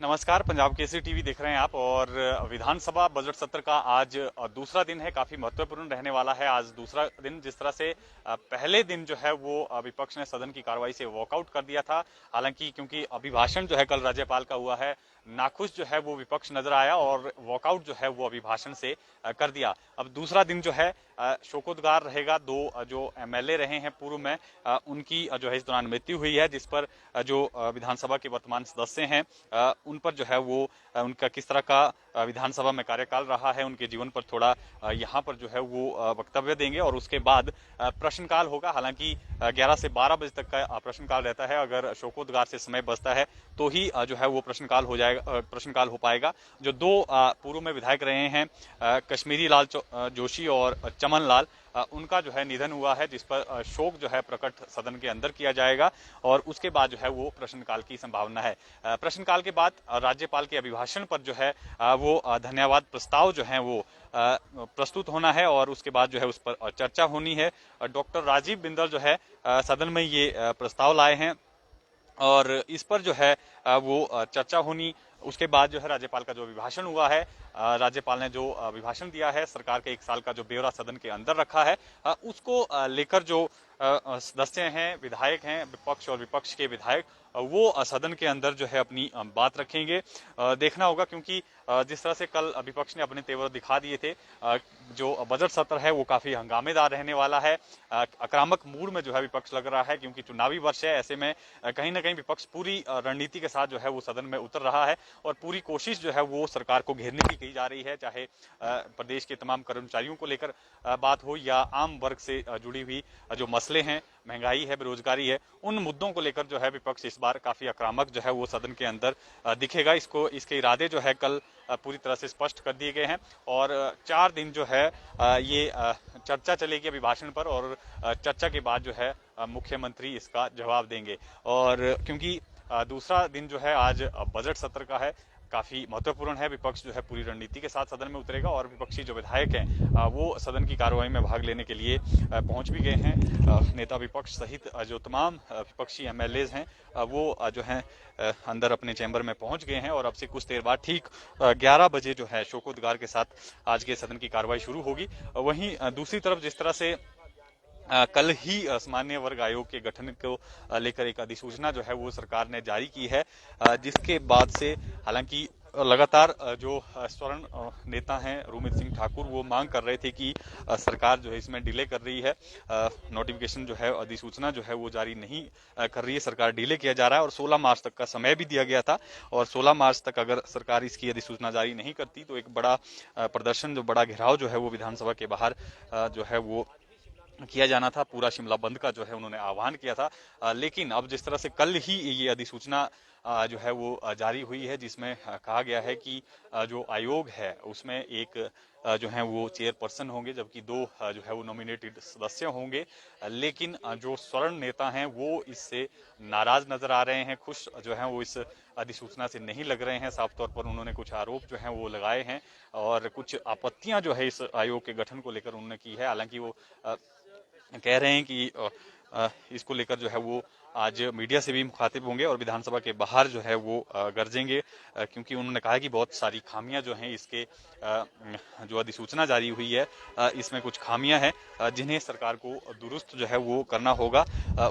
नमस्कार, पंजाब केसरी टीवी देख रहे हैं आप। और विधानसभा बजट सत्र का आज दूसरा दिन है, काफी महत्वपूर्ण रहने वाला है आज दूसरा दिन। जिस तरह से पहले दिन जो है वो विपक्ष ने सदन की कार्रवाई से वॉकआउट कर दिया था। हालांकि क्योंकि अभिभाषण जो है कल राज्यपाल का हुआ है, नाखुश जो है वो विपक्ष नजर आया और वॉकआउट जो है वो अभिभाषण से कर दिया। अब दूसरा दिन जो है शोकोद्गार रहेगा। दो जो एमएलए रहे हैं पूर्व में, उनकी जो है इस दौरान मृत्यु हुई है, जिस पर जो विधानसभा के वर्तमान सदस्य हैं उन पर जो है वो उनका किस तरह का विधानसभा में कार्यकाल रहा है, उनके जीवन पर थोड़ा यहाँ पर जो है वो वक्तव्य देंगे और उसके बाद प्रश्नकाल होगा। हालांकि 11 से 12 बजे तक का प्रश्नकाल रहता है। अगर शोकोद्गार से समय बचता है तो ही जो है वो प्रश्नकाल हो जाएगा, प्रश्नकाल हो पाएगा। जो दो पूर्व में विधायक रहे हैं, कश्मीरी लाल जोशी और चमन लाल, उनका जो है निधन हुआ है, जिस पर शोक जो है प्रकट सदन के अंदर किया जाएगा और उसके बाद जो है वो प्रश्नकाल की संभावना है। प्रश्नकाल के बाद राज्यपाल के अभिभाषण पर जो है वो धन्यवाद प्रस्ताव जो है वो प्रस्तुत होना है और उसके बाद जो है उस पर चर्चा होनी है। डॉक्टर राजीव बिंदल जो है सदन में ये प्रस्ताव लाए हैं और इस पर जो है वो चर्चा होनी। उसके बाद जो है राज्यपाल का जो अभिभाषण हुआ है, राज्यपाल ने जो अभिभाषण दिया है, सरकार के 1 साल का जो ब्यौरा सदन के अंदर रखा है, उसको लेकर जो सदस्य हैं, विधायक हैं, विपक्ष और विपक्ष के विधायक, वो सदन के अंदर जो है अपनी बात रखेंगे। देखना होगा क्योंकि जिस तरह से कल विपक्ष ने अपने तेवर दिखा दिए थे, जो बजट सत्र है वो काफी हंगामेदार रहने वाला है। आक्रामक मूड में जो है विपक्ष लग रहा है क्योंकि चुनावी वर्ष है। ऐसे में कहीं ना कहीं विपक्ष पूरी रणनीति के साथ जो है वो सदन में उतर रहा है और पूरी कोशिश जो है वो सरकार को घेरने की जा रही है, चाहे प्रदेश के तमाम कर्मचारियों को लेकर बात हो या आम वर्ग से जुड़ी हुई जो मसले हैं, महंगाई है, बेरोजगारी है, उन मुद्दों को लेकर जो है विपक्ष इस बार काफी आक्रामक जो है वो सदन के अंदर दिखेगा। इसके इरादे जो है कल पूरी तरह से स्पष्ट कर दिए गए हैं और 4 दिन जो है ये चर्चा चलेगी अभिभाषण पर और चर्चा के बाद जो है मुख्यमंत्री इसका जवाब देंगे। और क्योंकि दूसरा दिन जो है आज बजट सत्र का है, काफी महत्वपूर्ण है। विपक्ष जो है पूरी रणनीति के साथ सदन में उतरेगा और विपक्षी जो विधायक हैं वो सदन की कार्रवाई में भाग लेने के लिए पहुंच भी गए हैं। नेता विपक्ष सहित जो तमाम विपक्षी एमएलएज हैं वो जो हैं अंदर अपने चैम्बर में पहुंच गए हैं और अब से कुछ देर बाद ठीक 11 बजे जो है शोकोद्गार के साथ आज के सदन की कार्रवाई शुरू होगी। वहीं दूसरी तरफ जिस तरह से कल ही सामान्य वर्ग आयोग के गठन को लेकर एक अधिसूचना जो है वो सरकार ने जारी की है, जिसके बाद से हालांकि लगातार जो स्वर्ण नेता हैं रूमित सिंह ठाकुर, वो मांग कर रहे थे कि सरकार जो है इसमें डिले कर रही है, नोटिफिकेशन जो है अधिसूचना जो है वो जारी नहीं कर रही है, सरकार डिले किया जा रहा है और 16 मार्च तक का समय भी दिया गया था। और 16 मार्च तक अगर सरकार इसकी अधिसूचना जारी नहीं करती तो एक बड़ा प्रदर्शन, जो बड़ा घेराव जो है वो विधानसभा के बाहर जो है वो किया जाना था। पूरा शिमला बंद का जो है उन्होंने आह्वान किया था। लेकिन अब जिस तरह से कल ही ये अधिसूचना जो है वो जारी हुई है, जिसमें कहा गया है कि जो आयोग है उसमें एक जो है वो चेयरपर्सन होंगे, जबकि 2 जो है वो नॉमिनेटेड सदस्य होंगे। लेकिन जो स्वर्ण नेता हैं वो इससे नाराज नजर आ रहे हैं, खुश जो है वो इस अधिसूचना से नहीं लग रहे हैं। साफ तौर पर उन्होंने कुछ आरोप जो है वो लगाए हैं और कुछ आपत्तियां जो है इस आयोग के गठन को लेकर उन्होंने की है। हालांकि वो कह रहे हैं कि इसको लेकर जो है वो आज मीडिया से भी मुखातिब होंगे और विधानसभा के बाहर जो है वो गरजेंगे, क्योंकि उन्होंने कहा कि बहुत सारी खामियां जो हैं इसके जो अधिसूचना जारी हुई है इसमें कुछ खामियां हैं जिन्हें सरकार को दुरुस्त जो है वो करना होगा।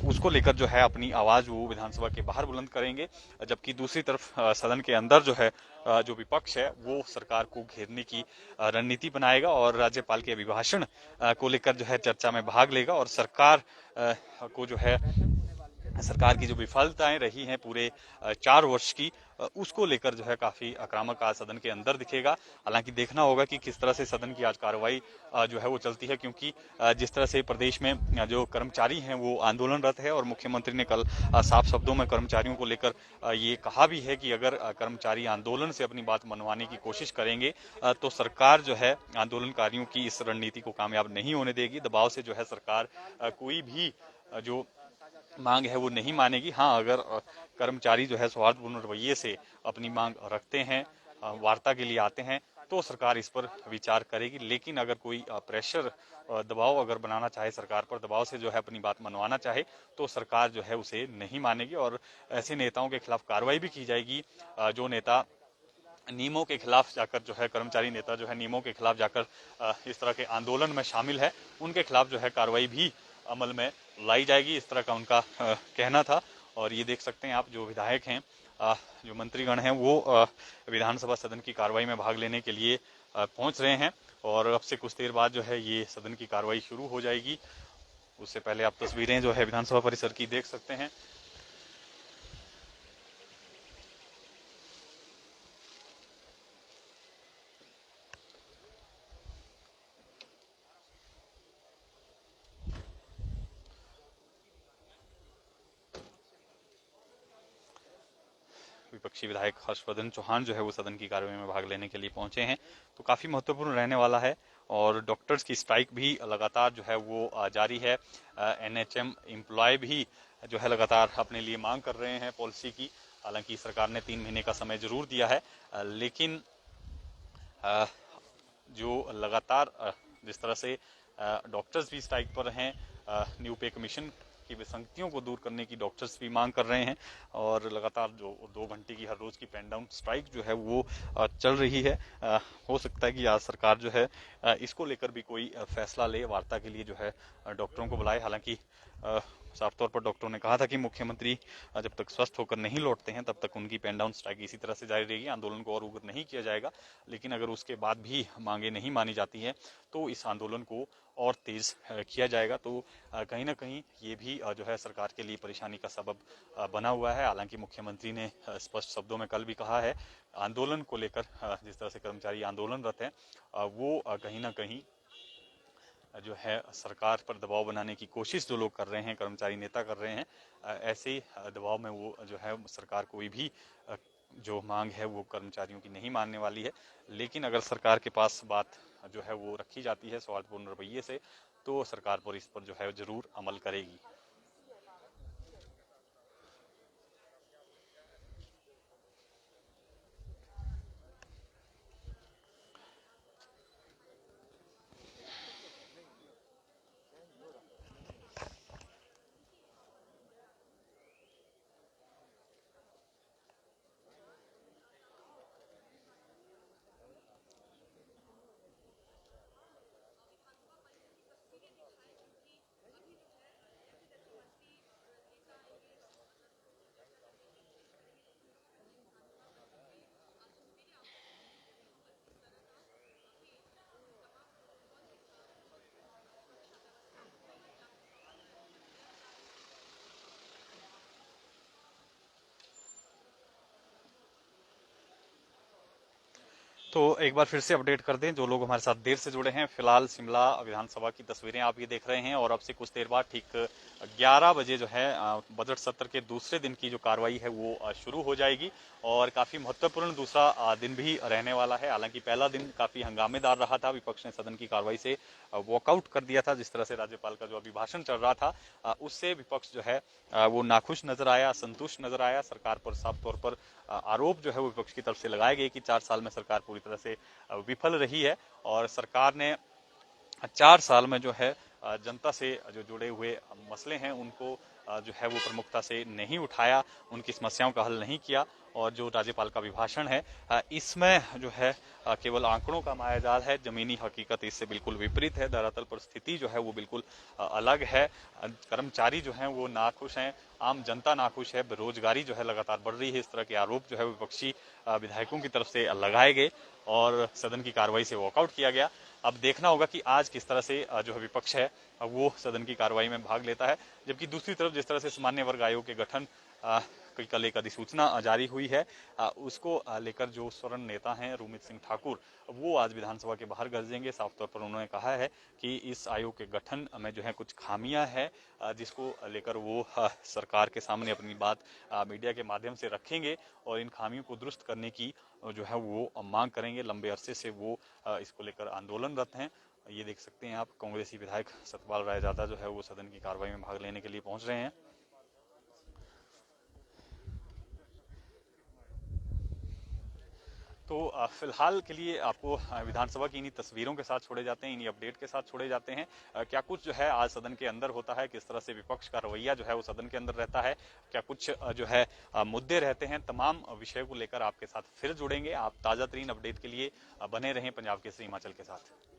उसको लेकर जो है अपनी आवाज वो विधानसभा के बाहर बुलंद करेंगे, जबकि दूसरी तरफ सदन के अंदर जो है जो विपक्ष है वो सरकार को घेरने की रणनीति बनाएगा और राज्यपाल के अभिभाषण को लेकर जो है चर्चा में भाग लेगा और सरकार को जो है सरकार की जो विफलताएं रही हैं पूरे 4 वर्ष की, उसको लेकर जो है काफी आक्रामक आज सदन के अंदर दिखेगा। हालांकि देखना होगा कि किस तरह से सदन की आज कार्रवाई जो है वो चलती है, क्योंकि जिस तरह से प्रदेश में जो कर्मचारी हैं वो आंदोलनरत है और मुख्यमंत्री ने कल साफ शब्दों में कर्मचारियों को लेकर ये कहा भी है कि अगर कर्मचारी आंदोलन से अपनी बात मनवाने की कोशिश करेंगे तो सरकार जो है आंदोलनकारियों की इस रणनीति को कामयाब नहीं होने देगी। दबाव से जो है सरकार कोई भी जो मांग है वो नहीं मानेगी। हाँ, अगर कर्मचारी जो है सौहार्दपूर्ण रवैये से अपनी मांग रखते हैं, वार्ता के लिए आते हैं, तो सरकार इस पर विचार करेगी। लेकिन अगर कोई प्रेशर दबाव अगर बनाना चाहे सरकार पर, दबाव से जो है अपनी बात मनवाना चाहे, तो सरकार जो है उसे नहीं मानेगी और ऐसे नेताओं के खिलाफ कार्रवाई भी की जाएगी। जो नेता नियमों के खिलाफ जाकर जो है, कर्मचारी नेता जो है नियमों के खिलाफ जाकर इस तरह के आंदोलन में शामिल है, उनके खिलाफ जो है कार्रवाई भी अमल में लाई जाएगी, इस तरह का उनका कहना था। और ये देख सकते हैं आप, जो विधायक हैं, जो मंत्रीगण हैं, वो विधानसभा सदन की कार्रवाई में भाग लेने के लिए पहुंच रहे हैं और अब से कुछ देर बाद जो है ये सदन की कार्रवाई शुरू हो जाएगी। उससे पहले आप तस्वीरें जो है विधानसभा परिसर की देख सकते हैं। विपक्षी विधायक हर्षवर्धन चौहान जो है वो सदन की कार्रवाई में भाग लेने के लिए पहुंचे हैं, तो काफी महत्वपूर्ण रहने वाला है। और डॉक्टर्स की स्ट्राइक भी लगातार जो है वो जारी है। एनएचएम एम्प्लॉय भी जो है लगातार अपने लिए मांग कर रहे हैं पॉलिसी की। हालांकि सरकार ने 3 महीने का समय जरूर दिया है, लेकिन जो लगातार जिस तरह से डॉक्टर्स भी स्ट्राइक पर हैं, न्यू पे कमीशन की विसंगतियों को दूर करने की डॉक्टर्स भी मांग कर रहे हैं और लगातार जो 2 घंटे की हर रोज की पेन डाउन स्ट्राइक जो है वो चल रही है। हो सकता है कि आज सरकार जो है इसको लेकर भी कोई फैसला ले, वार्ता के लिए जो है डॉक्टरों को बुलाए। हालांकि साफ तौर पर डॉक्टरों ने कहा था कि मुख्यमंत्री जब तक स्वस्थ होकर नहीं लौटते हैं तब तक उनकी पेन डाउन स्ट्राइक इसी तरह से जारी रहेगी, आंदोलन को और उग्र नहीं किया जाएगा। लेकिन अगर उसके बाद भी मांगे नहीं मानी जाती हैं तो इस आंदोलन को और तेज किया जाएगा। तो कहीं ना कहीं ये भी जो है सरकार के लिए परेशानी का सबब बना हुआ है। हालांकि मुख्यमंत्री ने स्पष्ट शब्दों में कल भी कहा है, आंदोलन को लेकर जिस तरह से कर्मचारी आंदोलनरत हैं, वो कहीं ना कहीं जो है सरकार पर दबाव बनाने की कोशिश जो लोग कर रहे हैं, कर्मचारी नेता कर रहे हैं, ऐसे दबाव में वो जो है सरकार कोई भी जो मांग है वो कर्मचारियों की नहीं मानने वाली है। लेकिन अगर सरकार के पास बात जो है वो रखी जाती है सौहार्दपूर्ण रवैये से, तो सरकार पर इस पर जो है जरूर अमल करेगी। तो एक बार फिर से अपडेट कर दें जो लोग हमारे साथ देर से जुड़े हैं। फिलहाल शिमला विधानसभा की तस्वीरें आप ये देख रहे हैं और अब से कुछ देर बाद ठीक 11 बजे जो है बजट सत्र के दूसरे दिन की जो कार्रवाई है वो शुरू हो जाएगी और काफी महत्वपूर्ण दूसरा दिन भी रहने वाला है। हालांकि पहला दिन काफी हंगामेदार रहा था, विपक्ष ने सदन की कार्रवाई से वॉकआउट कर दिया था। जिस तरह से राज्यपाल का जो अभिभाषण चल रहा था उससे विपक्ष जो है वो नाखुश नजर आया, असंतुष्ट नजर आया। सरकार पर साफ तौर पर आरोप जो है वो विपक्ष की तरफ से लगाए गए कि 4 साल में सरकार पूरी तरह से विफल रही है और सरकार ने 4 साल में जो है जनता से जो जुड़े हुए मसले हैं उनको जो है वो प्रमुखता से नहीं उठाया, उनकी समस्याओं का हल नहीं किया। और जो राज्यपाल का अभिभाषण है इसमें जो है केवल आंकड़ों का मायाजाल है, जमीनी हकीकत इससे बिल्कुल विपरीत है। दरअसल परिस्थिति जो है वो बिल्कुल अलग है। कर्मचारी जो हैं वो नाखुश हैं, आम जनता नाखुश है, बेरोजगारी जो है लगातार बढ़ रही है। इस तरह के आरोप जो है विपक्षी विधायकों की तरफ से लगाए गए और सदन की कार्रवाई से वॉकआउट किया गया। अब देखना होगा कि आज किस तरह से जो है विपक्ष है वो सदन की कार्रवाई में भाग लेता है। जबकि दूसरी तरफ जिस तरह से सामान्य वर्ग आयोग के गठन की कल एक अधिसूचना जारी हुई है, उसको लेकर जो स्वर्ण नेता हैं रूमित सिंह ठाकुर, वो आज विधानसभा के बाहर गरजेंगे। साफ तौर पर उन्होंने कहा है कि इस आयोग के गठन में जो है कुछ खामियां हैं जिसको लेकर वो सरकार के सामने अपनी बात मीडिया के माध्यम से रखेंगे और इन खामियों को दुरुस्त करने की जो है वो मांग करेंगे। लंबे अरसे से वो इसको लेकर आंदोलनरत हैं। ये देख सकते हैं आप, कांग्रेसी विधायक सतपाल रायजादा जो है वो सदन की कार्रवाई में भाग लेने के लिए पहुंच रहे हैं। तो फिलहाल के लिए आपको विधानसभा की इन्हीं तस्वीरों के साथ छोड़े जाते हैं, इन्हीं अपडेट के साथ छोड़े जाते हैं। क्या कुछ जो है आज सदन के अंदर होता है, किस तरह से विपक्ष का रवैया जो है वो सदन के अंदर रहता है, क्या कुछ जो है मुद्दे रहते हैं, तमाम विषयों को लेकर आपके साथ फिर जुड़ेंगे। आप ताजा तरीन अपडेट के लिए बने रहें पंजाब केसरी हिमाचल के साथ।